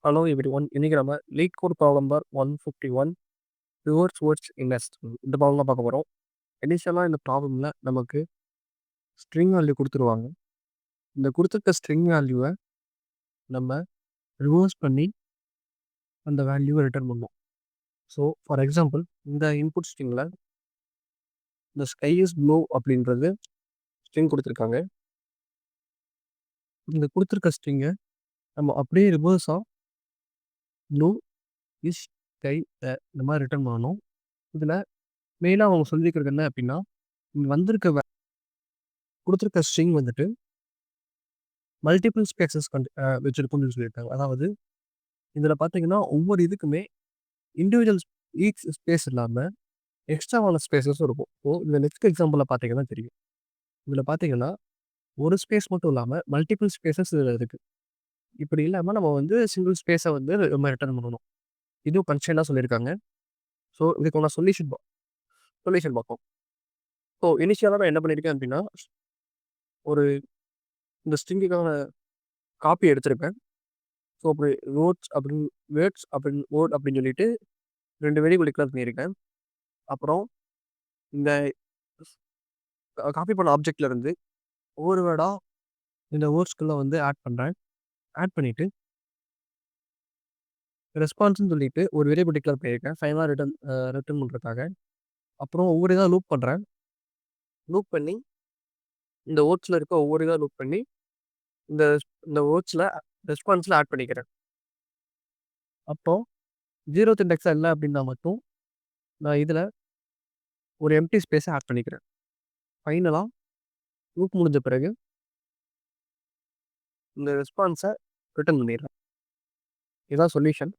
Hello everyone. இன்னைக்கு நம்ம LeetCode problem number 151 reverse words இன்வெஸ்ட் இந்த ப்ராப்ளம் தான் பார்க்க போகிறோம். இனிஷியலாக இந்த ப்ராப்ளமில் நமக்கு ஸ்ட்ரிங் வேல்யூ கொடுத்துருவாங்க. இந்த கொடுத்துருக்க ஸ்ட்ரிங் வேல்யூவை நம்ம ரிவர்ஸ் பண்ணி அந்த வேல்யூவை ரிட்டர்ன் பண்ணோம். ஸோ ஃபார் எக்ஸாம்பிள் இந்த இன்புட் ஸ்ட்ரிங்கில் இந்த ஸ்கை இஸ் ப்ளூ அப்படின்றது ஸ்ட்ரிங் கொடுத்துருக்காங்க. இந்த கொடுத்துருக்க ஸ்ட்ரிங்கை நம்ம அப்படியே ரிவர்ஸாக ப்ளூ இஸ் ஸ்கை இந்த மாதிரி ரிட்டர்ன் பண்ணணும். இதில் மெயினாக அவங்க சொல்லிக்கிறது என்ன அப்படின்னா, இங்கே வந்திருக்க கொடுத்துருக்க ஸ்ட்ரிங் வந்துட்டு மல்டிபிள் ஸ்பேசஸ் வச்சிருக்கும்னு சொல்லியிருக்காங்க. அதாவது இதில் பார்த்தீங்கன்னா ஒவ்வொரு இதுக்குமே இண்டிவிஜுவல் ஈச் ஸ்பேஸ் இல்லாமல் எக்ஸ்ட்ராவான ஸ்பேசஸும் இருக்கும். ஸோ இந்த நெக்ஸ்ட் எக்ஸாம்பிளில் பார்த்தீங்கன்னா தெரியும். இதில் பார்த்தீங்கன்னா ஒரு ஸ்பேஸ் மட்டும் இல்லாமல் மல்டிபிள் ஸ்பேசஸ் இதில் இருக்குது. இப்படி இல்லாமல் நம்ம வந்து சிங்கிள் ஸ்பேஸை வந்து நம்ம ரிட்டர்ன் பண்ணணும். இதுவும் கன்ஸ்ட்ரெயினாக சொல்லியிருக்காங்க. ஸோ இதுக்கு நான் சொல்யூஷன் பார்ப்போம். ஸோ இனிஷியலாக நான் என்ன பண்ணியிருக்கேன் அப்படின்னா, ஒரு இந்த ஸ்ட்ரிங்குக்கான காப்பி எடுத்திருப்பேன். ஸோ அப்படி வேர்ட்ஸ் அப்படின்னு சொல்லிட்டு 2 வேரியபிள் டிக்ளேர் பண்ணியிருக்கேன். அப்புறம் இந்த காப்பி பண்ண ஆப்ஜெக்ட்ல இருந்து ஒவ்வொரு வேர்டாக இந்த வேர்ட்ஸ்குள்ளே வந்து ஆட் பண்ணுறேன். ஆட் பண்ணிவிட்டு ரெஸ்பான்ஸ்ன்னு சொல்லிட்டு ஒரு வேரியபிள் டிக்ளேர் பண்ணியிருக்கேன் ஃபைனலாக ரிட்டர்ன் பண்ணுறதுக்காக. அப்புறம் ஒவ்வொரு இதாக லூப் பண்ணுறேன். லூப் பண்ணி இந்த வேர்ட்ஸில் இருக்க ஒவ்வொரு இதாக லூப் பண்ணி இந்த இந்த வேர்ட்ஸில் ரெஸ்பான்ஸில் ஆட் பண்ணிக்கிறேன். அப்போ 0th இண்டெக்ஸாக இல்லை அப்படின்னா மட்டும் நான் இதில் ஒரு எம்டி ஸ்பேஸை ஆட் பண்ணிக்கிறேன். ஃபைனலாக லூப் முடிஞ்ச பிறகு இந்த ரெஸ்பான்ஸை ரிட்டர்ன் பண்ணிடுறேன். இதுதான் சொல்யூஷன்.